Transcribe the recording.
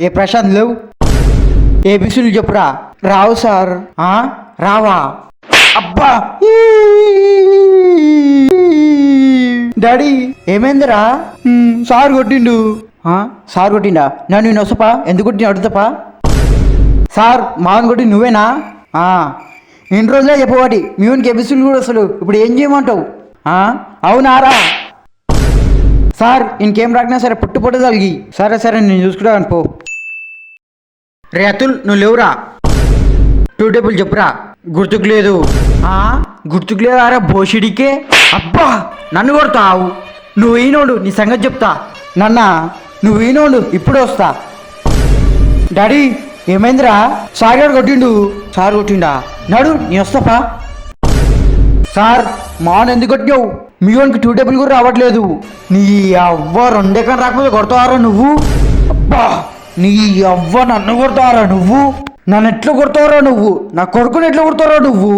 ఏ ప్రశాంత్ లేవు ఏబిసిలు చెప్పురా. రావు సార్. రావా? అబ్బా డాడీ ఏమైందిరా? సార్ కొట్టిండు. సార్ కొట్టిండా? నేను వస్తపా. ఎందుకు కొట్టిన అడుగుతాపా? సార్ మామని కొట్టి నువ్వేనా? ఇన్ని రోజులే చెప్పవాటి మీ ఊనికి ఎబిసిలు కూడా అసలు ఇప్పుడు ఏం చేయమంటావు? అవునారా? సార్ ఇంకేం రాకినా సరే పుట్టు తలిగి. సరే సరే నేను చూసుకుంటా అనుకో. రే అతుల్ నువ్వు లేవురా. 2 టేబుల్ చెప్పురా. గుర్తుకు లేదు. గుర్తుకు లేదారా బోషిడికే? అబ్బా నన్ను కొడతావు. నువ్వు ఈనోడు నీ సంగతి చెప్తా. నువ్వు ఈనోడు ఇప్పుడే వస్తా. డాడీ ఏమైందిరా? సార్ గారు కొట్టిండు. సార్ కొట్టిండా? నడు నీ వస్తాపా. సార్ మాన్ ఎందుకు కొట్టినావు? మీ వానికి 2 టేబుల్ కూడా రావట్లేదు. నీ అవ్వ 2 ఎకరం రాకపోతే కొడతావారా నువ్వు? అబ్బా నీ అవ్వ నన్ను కొడతావారా నువ్వు? నన్ను ఎట్లా కొడతావురా నువ్వు? నా కొడుకుని ఎట్లా కొడతావురా నువ్వు?